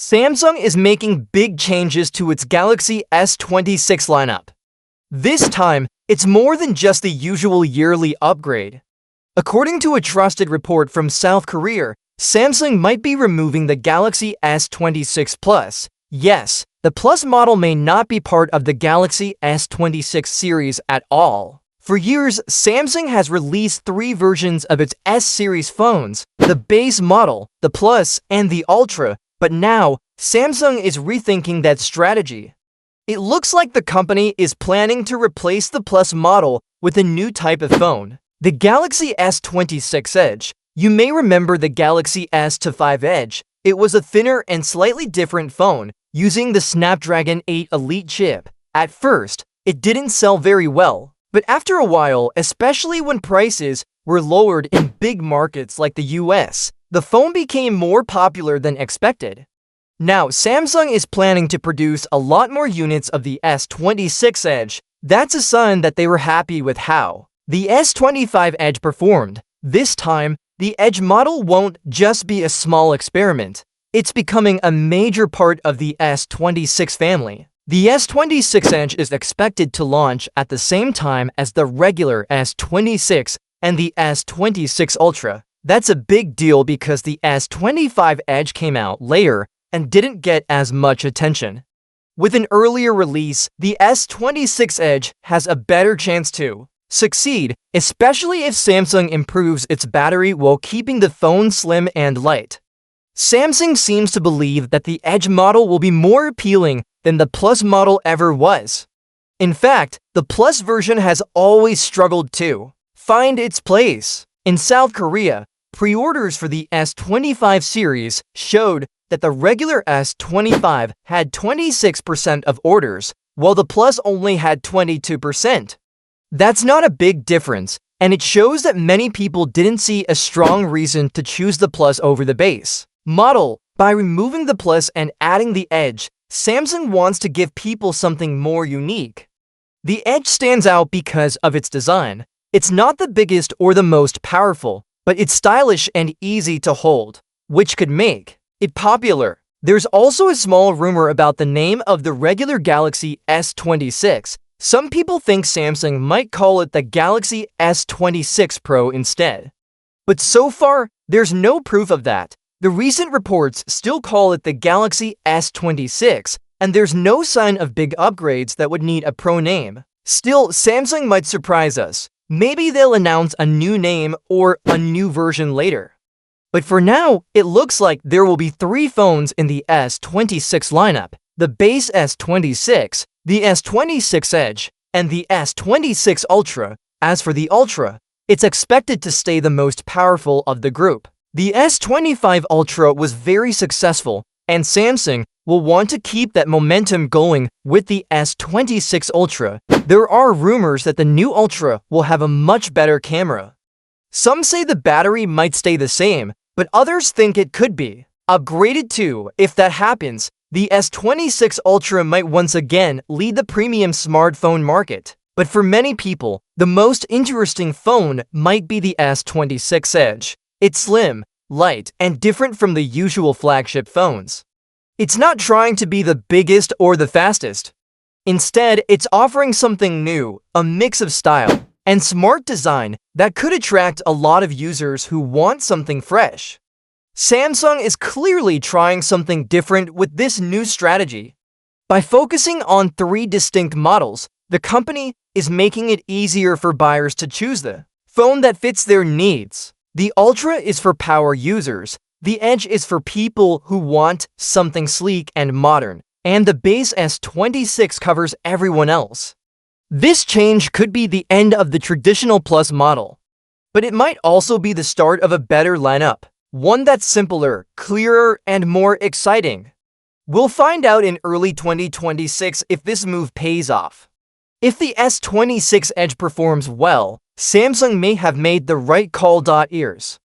Samsung is making big changes to its Galaxy S26 lineup. This time, it's more than just the usual yearly upgrade. According to a trusted report from South Korea, Samsung might be removing the Galaxy S26 Plus. Yes, the Plus model may not be part of the Galaxy S26 series at all. For years, Samsung has released three versions of its S-series phones, the base model, the Plus, and the Ultra, but now, Samsung is rethinking that strategy. It looks like the company is planning to replace the Plus model with a new type of phone, the Galaxy S26 Edge. You may remember the Galaxy S25 Edge. It was a thinner and slightly different phone, using the Snapdragon 8 Elite chip. At first, it didn't sell very well, but after a while, especially when prices were lowered in big markets like the US, the phone became more popular than expected. Now, Samsung is planning to produce a lot more units of the S26 Edge. That's a sign that they were happy with how the S25 Edge performed. This time, the Edge model won't just be a small experiment. It's becoming a major part of the S26 family. The S26 Edge is expected to launch at the same time as the regular S26 and the S26 Ultra. That's a big deal because the S25 Edge came out later and didn't get as much attention. With an earlier release, the S26 Edge has a better chance to succeed, especially if Samsung improves its battery while keeping the phone slim and light. Samsung seems to believe that the Edge model will be more appealing than the Plus model ever was. In fact, the Plus version has always struggled to find its place. In South Korea, pre-orders for the S25 series showed that the regular S25 had 26% of orders, while the Plus only had 22%. That's not a big difference, and it shows that many people didn't see a strong reason to choose the Plus over the base model. By removing the Plus and adding the Edge, Samsung wants to give people something more unique. The Edge stands out because of its design. It's not the biggest or the most powerful, but it's stylish and easy to hold, which could make it popular. There's also a small rumor about the name of the regular Galaxy S26. Some people think Samsung might call it the Galaxy S26 Pro instead. But so far, there's no proof of that. The recent reports still call it the Galaxy S26, and there's no sign of big upgrades that would need a Pro name. Still, Samsung might surprise us. Maybe they'll announce a new name or a new version later. But for now, it looks like there will be three phones in the S26 lineup: the base S26, the S26 Edge, and the S26 Ultra. As for the Ultra, it's expected to stay the most powerful of the group. The S25 Ultra was very successful, and Samsung will want to keep that momentum going with the S26 Ultra. There are rumors that the new Ultra will have a much better camera. Some say the battery might stay the same, but others think it could be upgraded too. If that happens, the S26 Ultra might once again lead the premium smartphone market. But for many people, the most interesting phone might be the S26 Edge. It's slim, light, and different from the usual flagship phones. It's not trying to be the biggest or the fastest. Instead, it's offering something new, a mix of style and smart design that could attract a lot of users who want something fresh. Samsung is clearly trying something different with this new strategy. By focusing on three distinct models, the company is making it easier for buyers to choose the phone that fits their needs. The Ultra is for power users, the Edge is for people who want something sleek and modern, and the base S26 covers everyone else. This change could be the end of the traditional Plus model, but it might also be the start of a better lineup, one that's simpler, clearer, and more exciting. We'll find out in early 2026 if this move pays off. If the S26 Edge performs well, Samsung may have made the right call. Ears.